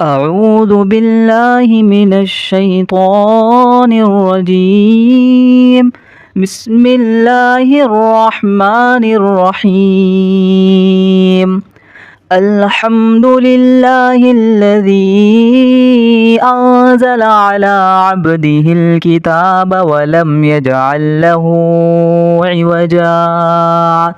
أعوذ بالله من الشيطان الرجيم. بسم الله الرحمن الرحيم. الحمد لله الذي أنزل على عبده الكتاب ولم يجعل له عوجا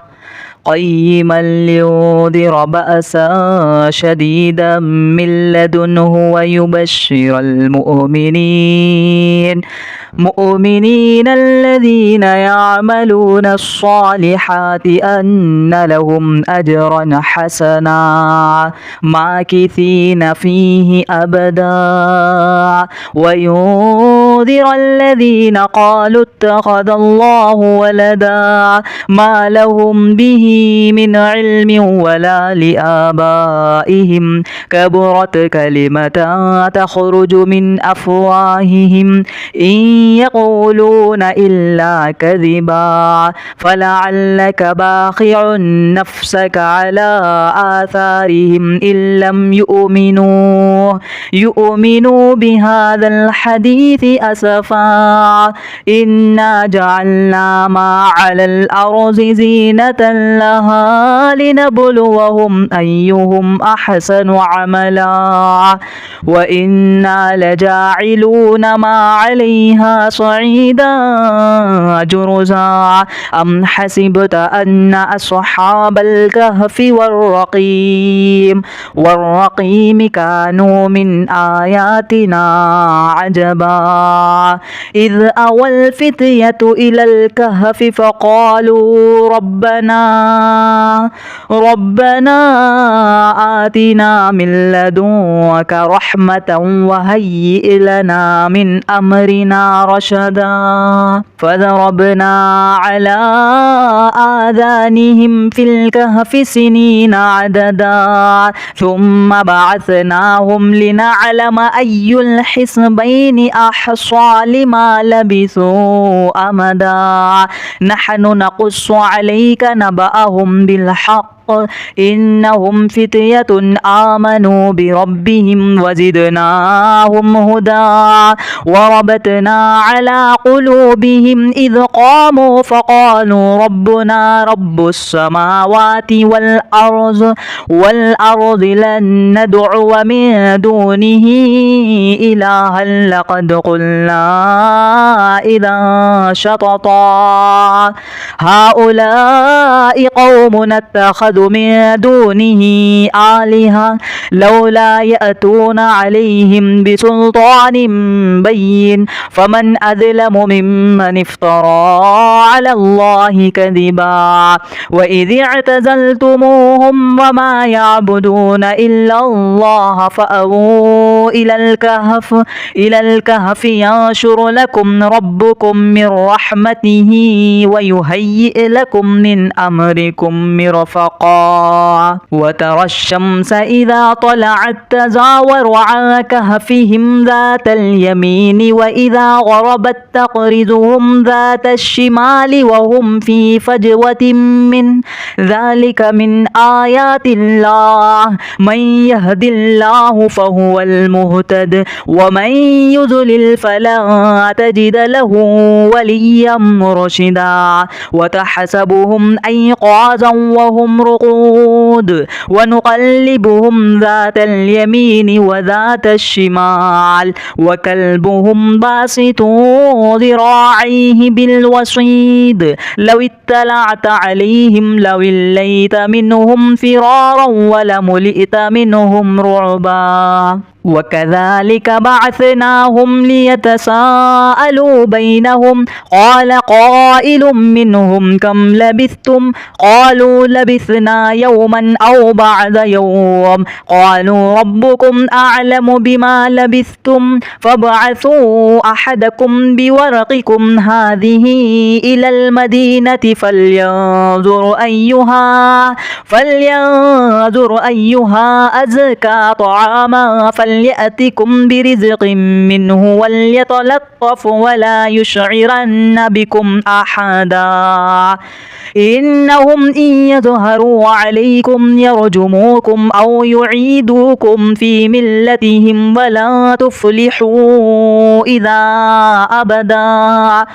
قيما لينذر بأسا شديدا من لدنه ويبشر المؤمنين الذين يعملون الصالحات أن لهم أجرا حسنا ماكثين فيه أبدا وينذر الذين قالوا اتخذ الله ولدا ما لهم به من علم ولا لآبائهم كبرت كلمة تخرج من أفواههم إن يقولون إلا كذبا فلعلك باخع نفسك على آثارهم إن لم يؤمنوا بهذا الحديث أسفا إنا جعلنا ما على الأرض زينة لها لنبلوهم أيهم أحسن عملا وإنا لجاعلون ما عليها صعيدا جرزا أم حسبت أن أصحاب الكهف والرقيم كانوا من آياتنا عجبا إذ أوى الفتية إلى الكهف فقالوا ربنا آتنا من لدنك رحمة وهيئ لنا من أمرنا رشدا فضربنا على آذانهم في الكهف سنين عددا ثم بعثناهم لنعلم أي الحزبين أحصى لما لبثوا أمدا نحن نقص عليك نبأهم بالحق إنهم فتية آمنوا بربهم وزدناهم هدى وربطنا على قلوبهم إذ قاموا فقالوا ربنا رب السماوات والأرض لن ندعو من دونه إلها لقد قلنا إذا شططا هؤلاء قوم اتخذوا من دونه آلهة لولا يأتون عليهم بسلطان بين فمن أظلم ممن افترى على الله كذبا وإذ اعتزلتموهم وما يعبدون إلا الله فأووا إلى الكهف ينشر لكم ربكم من رحمته ويهيئ لكم من أمركم مرفقا وترى الشمس إذا طلعت تزاور عن كهفهم ذات اليمين وإذا غربت تقرضهم ذات الشمال وهم في فجوة من ذلك من آيات الله من يهد الله فهو المهتد ومن يضلل فلا تجد له وليا مرشدا وتحسبهم أيقاظا وهم رقود ونقلبهم ذات اليمين وذات الشمال وكلبهم باسط ذراعيه بالوصيد لو اطلعت عليهم لوليت منهم فرارا ولملئت منهم رعبا وكذلك بعثناهم ليتساءلوا بينهم قال قائل منهم كم لبثتم قالوا لبثنا يوما أو بعد يوم قالوا ربكم أعلم بما لبثتم فابعثوا أحدكم بورقكم هذه إلى المدينة فلينظر أيها أزكى طعاما فليأتكم برزق منه وليتلطف ولا يشعرن بكم أحدا إنهم إن يظهروا عليكم يرجموكم أو يعيدوكم في ملتهم ولا تفلحوا إذا أبدا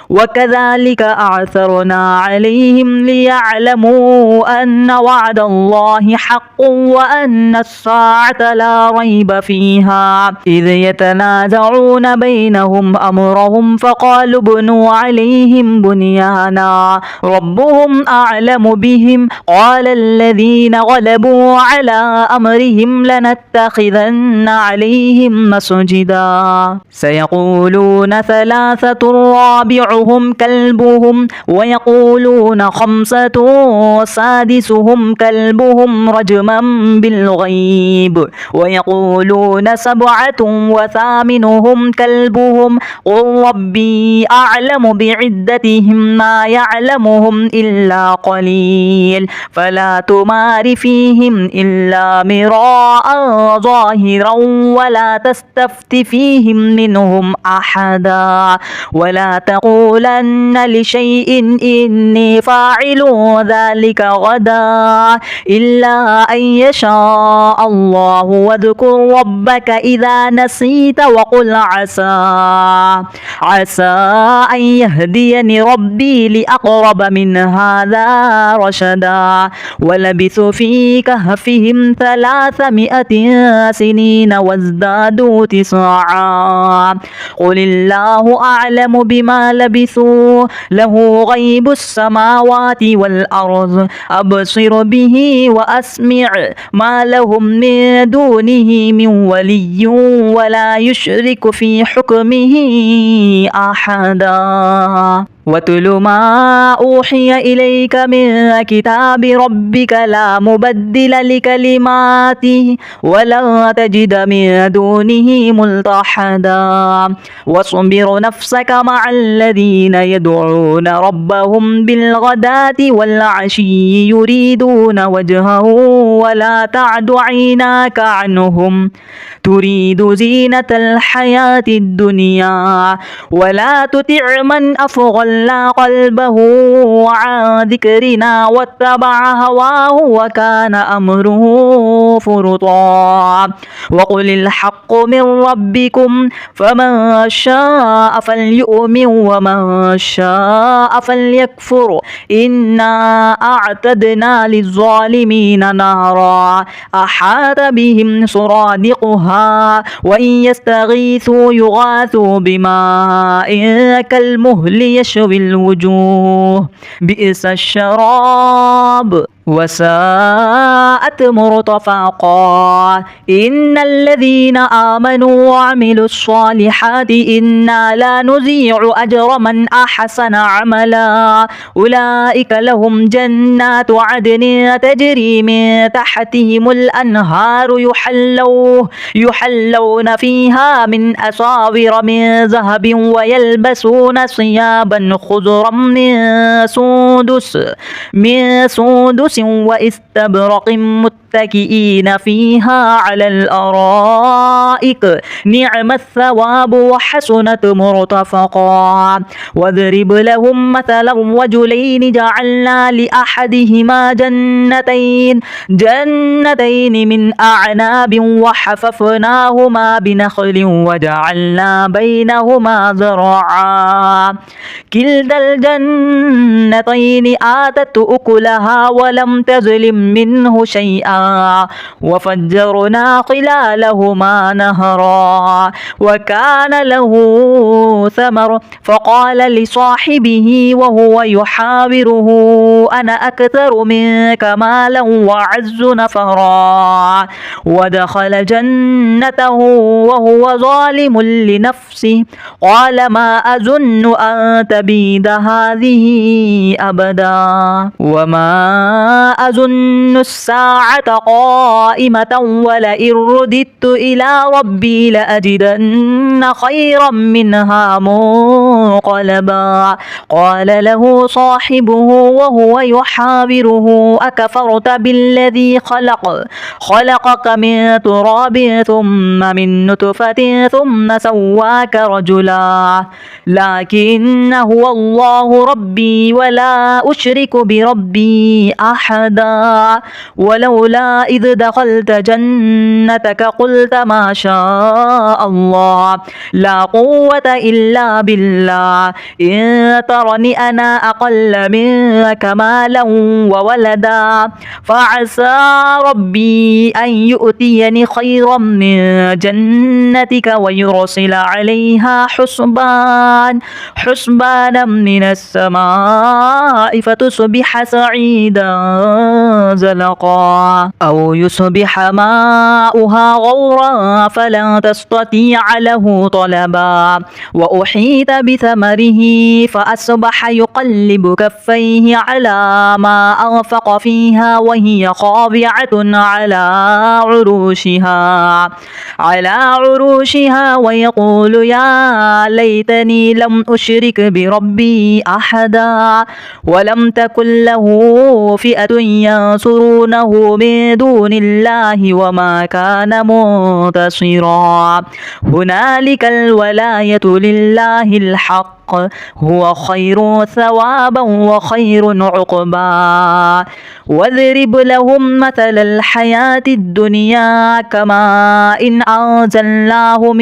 وكذلك أعثرنا عليهم ليعلموا أن وعد الله حق وأن الساعة لا ريب فيها إذ يتنازعون بينهم أمرهم فقالوا ابنوا عليهم بنيانا ربهم أعلم بهم قال الذين غلبوا على أمرهم لنتخذن عليهم مسجدا سيقولون ثلاثة رابعهم كلبهم ويقولون خمسة سادسهم كلبهم رجما بالغيب ويقولون سبعة وثامنهم كلبهم قل ربي أعلم بعدتهم ما يعلمهم إلا قليل فلا تمار فيهم إلا مراء ظاهرا ولا تستفت فيهم منهم أحدا ولا تقولن لشيء إني فاعل ذلك غدا إلا أن يشاء الله واذكر ربك إذا نسيت وقل عسى أن يهديني ربي لأقرب من هذا رشدا ولبثوا في كهفهم 300 سنين وازدادوا 9 قل الله أعلم بما لبثوا له غيب السماوات والأرض أبصر به وأسمع ما لهم من دونه من ولي ولا يشرك في حكمه أحدا واتل ما أوحي إليك من كتاب ربك لا مبدل لكلماته ولا تجد من دونه ملتحدا واصبر نفسك مع الذين يدعون ربهم بالغداة والعشي يريدون وجهه ولا تعد عيناك عنهم تريد زينة الحياة الدنيا ولا تطع من أفغلنا قلبه عن ذكرنا واتبع هواه وكان أمره فرطا وقل الحق من ربكم فمن شاء فليؤمن ومن شاء فليكفر إنا أعتدنا للظالمين نارا أحاط بهم سرادقها وإن يستغيثوا يغاثوا بماء كالمهل يشوي الوجوه بئس الشراب وساءت مرتفقا إن الذين آمنوا وعملوا الصالحات إنا لا نضيع أجر من أحسن عملا أولئك لهم جنات عدن تجري من تحتهم الأنهار يحلون فيها من أساور من ذهب ويلبسون ثيابا خضرا من سندس واستبرق متكئين فيها على الأرائك نعم الثواب وحسنت مرتفقا واضرب لهم مثلا رجلين جعلنا لأحدهما جنتين من أعناب وحففناهما بنخل وجعلنا بينهما زرعا كلتا الجنتين آتت أكلها ولم تظلم منه شيئا وفجرنا خلالهما نهرا وكان له ثمر فقال لصاحبه وهو يحاوره أنا أكثر منك مالا وأعز نفرا ودخل جنته وهو ظالم لنفسه قال ما أظن أن تبيد هذه أبدا وما أظن الساعة قائمة ولئن رددت إلى ربي لأجدن خيرا منها منقلبا قال له صاحبه وهو يحاوره أكفرت بالذي خلقك من تراب ثم من نطفة ثم سواك رجلا لكن هو الله ربي ولا أشرك بربي أحدا ولولا إذ دخلت جنتك قلت ما شاء الله لا قوة إلا بالله إن ترني أنا أقل منك مالا وولدا فعسى ربي أن يؤتيني خيرا من جنتك ويرسل عليها حسبانا من السماء فتصبح سعيدا زلقا أو يصبح ماؤها غورا فلن تستطيع له طلبا وأحيط بثمره فأصبح يقلب كفيه على ما أنفق فيها وهي خاضعة على عروشها ويقول يا ليتني لم أشرك بربي أحدا ولم تكن له فئة ينصرونه من دون الله وما كان منتصرا هنالك الولاية لله الحق هو خير ثوابا وخير عقبا واضرب لهم مثل الحياة الدنيا كماء إن أنزلناه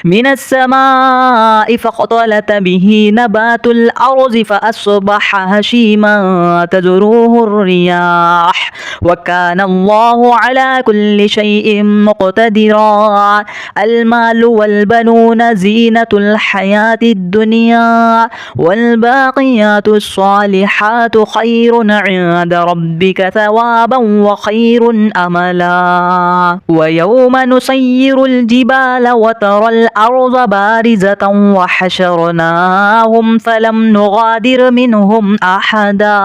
من السماء فاختلط به نبات الأرض فأصبح هشيما تذروه الرياح وكان الله على كل شيء مقتدرا المال والبنون زينة الحياة الدنيا والباقيات الصالحات خير عند ربك ثوابا وخير أملا ويوم نسير الجبال وترى الأرض بارزة وحشرناهم فلم نغادر منهم أحدا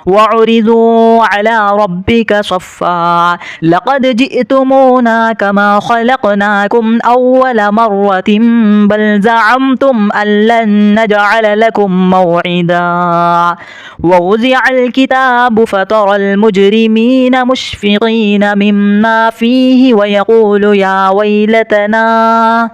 وعرضوا على ربك صفا لقد جئتمونا كما خلقناكم أول مرة بل زعمتم أن لن نجعل لكم موعدا ووزع الكتاب فترى المجرمين مشفقين مما فيه ويقول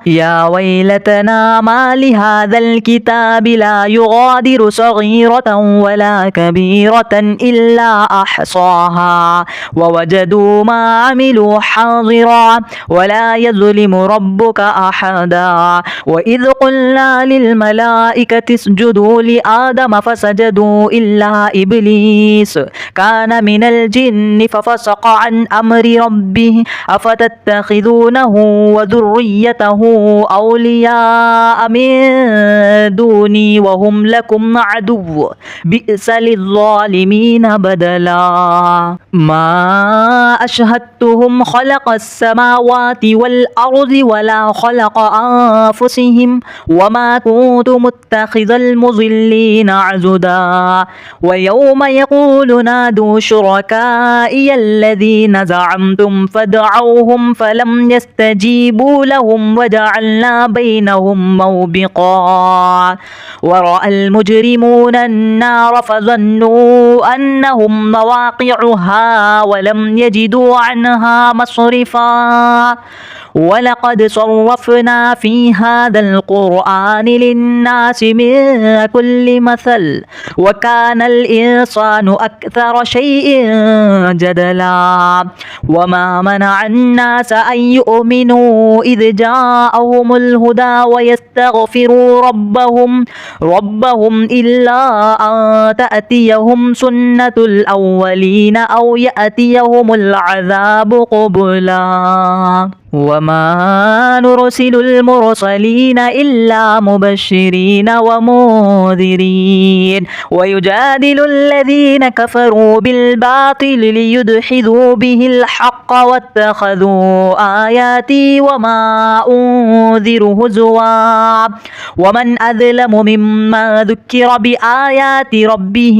يا ويلتنا ما لهذا الكتاب لا يغادر صغيرة ولا كبيرة إلا أحصاها ووجدوا ما عملوا حاضرا ولا يظلم ربك أحدا وإذ قلنا للملائكة اسجدوا لآدم فسجدوا إلا إبليس كان من الجن ففسق عن أمر ربه أفتتخذونه وذريته أولياء من دوني وهم لكم عدو بئس للظالمين بدلا ما أشهدتهم خلق السماوات والأرض ولا خلق أنفسهم وما كنت متخذ المضلين عضدا ويوم يقول نادوا شركائي الذين زعمتم فادعوهم فلم يستجيبوا لهم وجعلنا بينهم موبقا ورأى المجرمون النار فظنوا أنهم مواقعها ولم يجدوا عنها مصرفا ولقد صرفنا في هذا القرآن للناس من كل مثل وكان الإنسان أكثر شيء جدلا وما منع الناس أن يؤمنوا إذ جاءهم الهدى ويستغفروا ربهم إلا أن تأتيهم سنة الأولين أو يأتيهم العذاب قبلا وما نرسل المرسلين إلا مبشرين ومنذرين ويجادل الذين كفروا بالباطل ليدحضوا به الحق واتخذوا آياتي وما أنذر هزوا ومن أظلم ممن ذكر بآيات ربه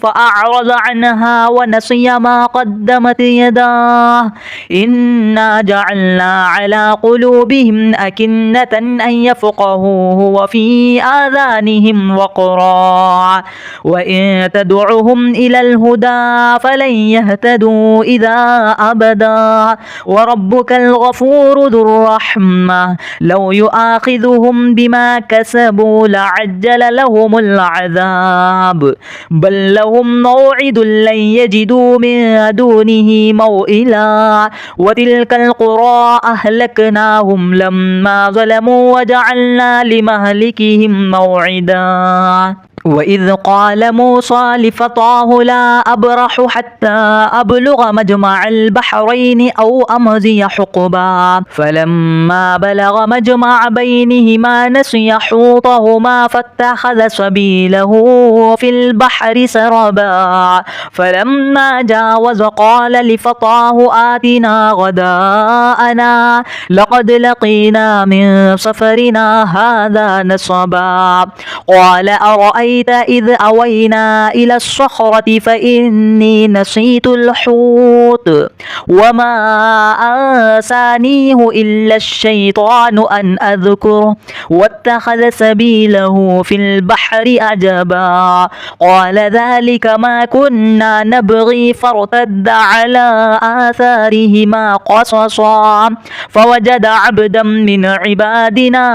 فأعرض عنها ونسي ما قدمت يداه إنا جعلنا على قلوبهم أكنة أن يفقهوه وفي آذانهم وقرا وإن تدعهم إلى الهدى فلن يهتدوا إذا أبدا وربك الغفور ذو الرحمة لو يؤاخذهم بما كسبوا لعجل لهم العذاب بل لهم موعد لن يجدوا من دونه موئلا وتلك القرى أهلكناهم لما ظلموا وجعلنا لمهلكهم موعدا وإذ قال موسى لفتاه لا أبرح حتى أبلغ مجمع البحرين أو أمضي حقبا فلما بلغ مجمع بينهما نسي حوطهما فاتخذ سبيله في البحر سربا فلما جاوز قال لفتاه آتنا غداءنا لقد لقينا من سفرنا هذا نصبا قال أرأيت إذ أوينا إلى الصخرة فإني نسيت الحوت وما أنسانيه إلا الشيطان أن أذكره واتخذ سبيله في البحر عجبا قال ذلك ما كنا نبغي فارتد على آثارهما قصصا فوجد عبدا من عبادنا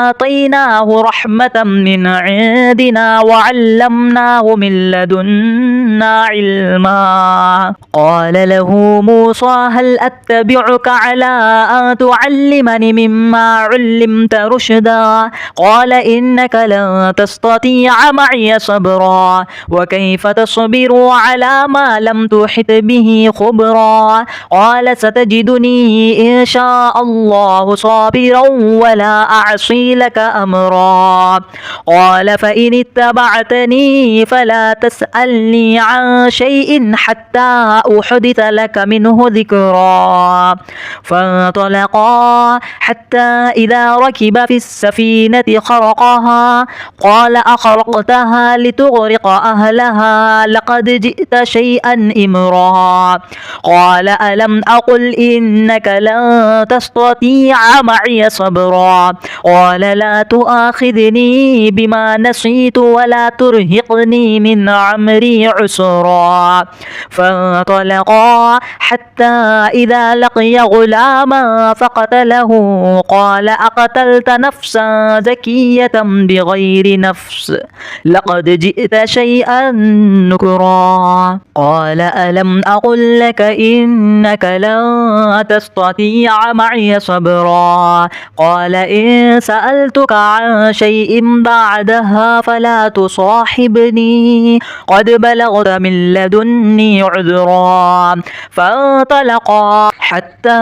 آتيناه رحمة من عندنا وعلمناه من لدنا علما قال له موسى هل أتبعك على أن تعلمني مما علمت رشدا قال إنك لن تستطيع معي صبرا وكيف تصبر على ما لم تحط به خبرا قال ستجدني إن شاء الله صابرا ولا أعصي لك أمرا قال فإن اتبعتني فلا تسألني عن شيء حتى أحدث لك منه ذكرا فانطلقا حتى إذا ركب في السفينة خرقها قال أخرقتها لتغرق أهلها لقد جئت شيئا إمرا قال ألم أقل إنك لن تستطيع معي صبرا قال لا تؤاخذني بما نسيت ولا ترهقني من عمري عسرا فانطلقا حتى إذا لقي غلاما فقتله قال أقتلت نفسا زكية بغير نفس لقد جئت شيئا نكرا قال ألم أقل لك إنك لن تستطيع معي صبرا قال إن سألتك عن شيء بعدها فلا تصاحبني قد بلغت من لدني عذرا فانطلقا حتى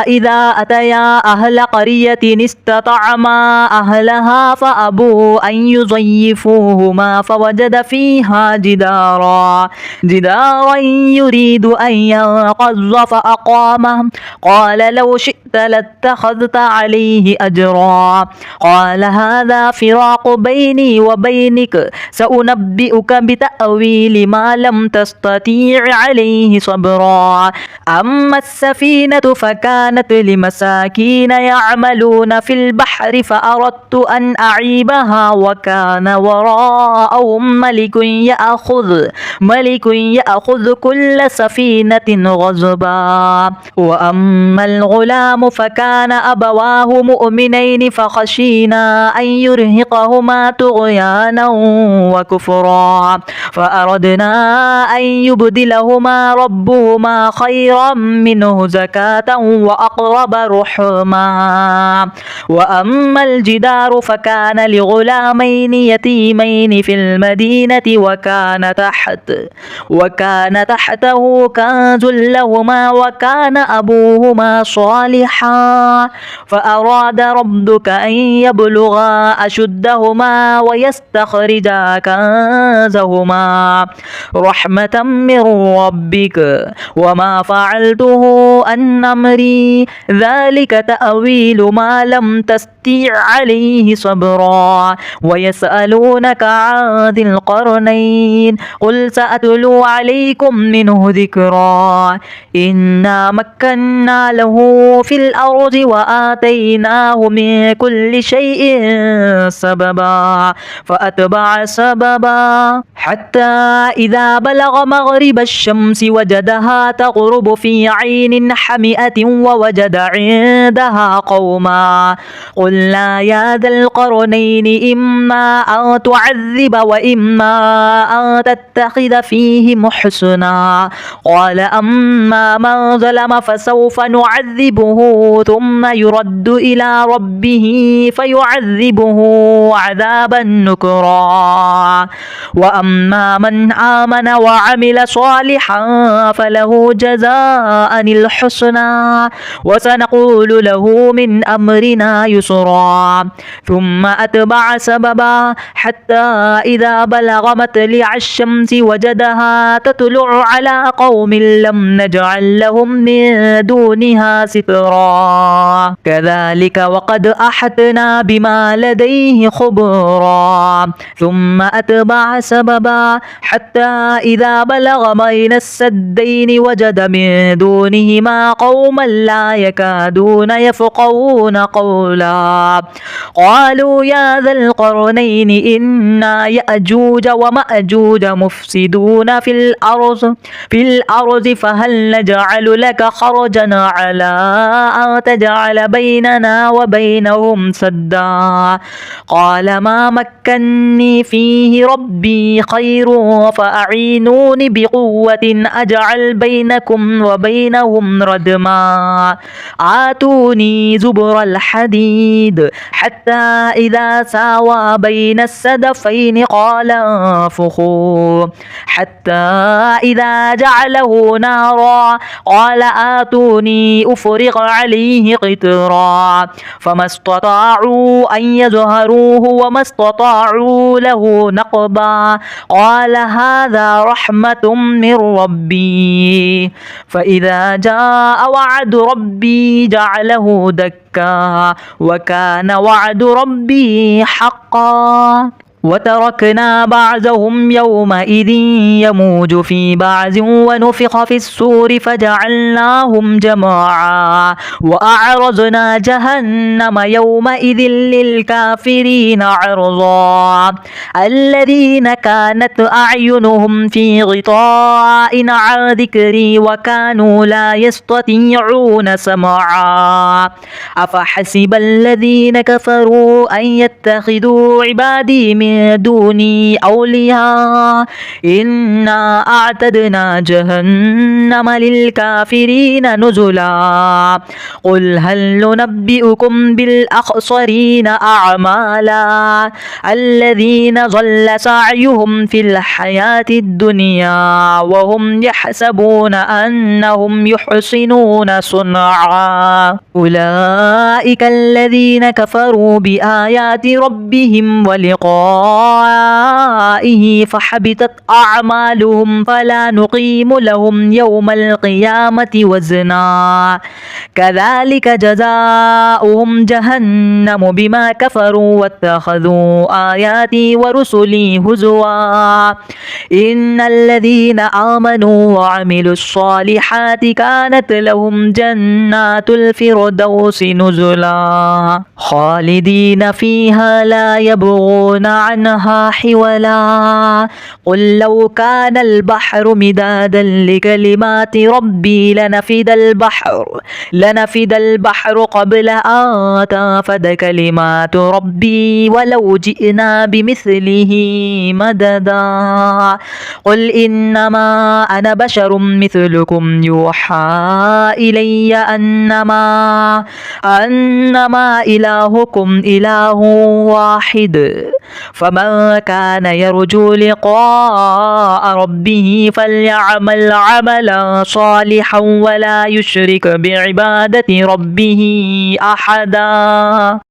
إذا أتيا أهل قرية استطعما أهلها فأبوا أن يضيفوهما فوجد فيها جدارا يريد أن ينقض فأقامه قال لو شئت لاتخذت عليه أجرا قال هذا فراق بيني وبينك سأنبئك بتأويل ما لم تستطيع عليه صبرا أما السفينة فكانت لمساكين يعملون في البحر فأردت أن أعيبها وكان وراءهم ملك يأخذ كل سفينة غصبا وأما الغلام فكان أبواه مؤمنين فخشينا أن يرهقهما طغيانا وكفرا فأردنا أن يبدلهما ربهما خيرا منه زكاة وأقرب رحما وأما الجدار فكان لغلامين يتيمين في المدينة وكان تحته كنز لهما وكان أبوهما صالحا صالحا فأراد ربك أن يبلغا أشدهما ويستخرجا كنزهما رحمة من ربك وما فعلته عن أمري ذلك تأويل ما لم تستطع عليه صبرا ويسألونك عن ذي القرنين قل سأتلو عليكم منه ذكرا إنا مكنا له في الأرض وآتيناه من كل شيء سببا فأتبع سببا حتى إذا بلغ مغرب الشمس وجدها تغرب في عين حمئة ووجد عندها قوما قلنا يا ذا القرنين إما أن تعذب وإما أن تتخذ فيهم حسنا قال أما من ظلم فسوف نعذبه ثم يرد إلى ربه فيعذبه عذابا نكرا وأما من آمن وعمل صالحا فله جزاء الحسنى وسنقول له من أمرنا يسرا ثم أتبع سببا حتى إذا بلغ مطلع الشمس وجدها تطلع على قوم لم نجعل لهم من دونها سترا كذلك وقد أحطنا بما لديه خبرا ثم أتبع سببا حتى إذا بلغ بين السدين وجد من دونهما قوما لا يكادون يفقهون قولا قالوا يا ذا القرنين إن يأجوج ومأجوج مفسدون في الأرض فهل نجعل لك خرجا على أن تجعل بيننا وبينهم سدا قال ما مكني فيه ربي خير فأعينوني بقوة أجعل بينكم وبينهم ردما آتوني زبر الحديد حتى إذا ساوى بين السدفين قال انفخوا حتى إذا جعله نارا قال آتوني أفرغ عليه قطرا فما استطاعوا أن يظهروه وما استطاعوا له نقبا قال هذا رحمة من ربي فإذا جاء وعد ربي جعله دكا وكان وعد ربي حقا وتركنا بعضهم يومئذ يموج في بعض ونفخ في السور فجعلناهم جماعا وأعرضنا جهنم يومئذ للكافرين عرضا الذين كانت أعينهم في غطاء عن ذكري وكانوا لا يستطيعون سمعا أفحسب الذين كفروا أن يتخذوا عبادي من دوني أولياء إنا أعتدنا جهنم للكافرين نزلا قل هل ننبئكم بالأخسرين أعمالا الذين ضل سعيهم في الحياة الدنيا وهم يحسبون أنهم يحسنون صنعا أولئك الذين كفروا بآيات ربهم ولقائه فحبطت أعمالهم فلا نقيم لهم يوم القيامة وزنا كذلك جزاؤهم جهنم بما كفروا واتخذوا آياتي ورسلي هزوا إن الذين آمنوا وعملوا الصالحات كانت لهم جنات الفردوس نزلا خالدين فيها لا يبغون عنها حولا قل لو كان البحر مدادا لكلمات ربي لنفد البحر قبل أن تنفد كلمات ربي ولو جئنا بمثله مددا قل إنما أنا بشر مثلكم يوحى إلي أنما إلهكم إله واحد فمن كان يرجو لقاء ربه فليعمل عملا صالحا ولا يشرك بعبادة ربه أحدا.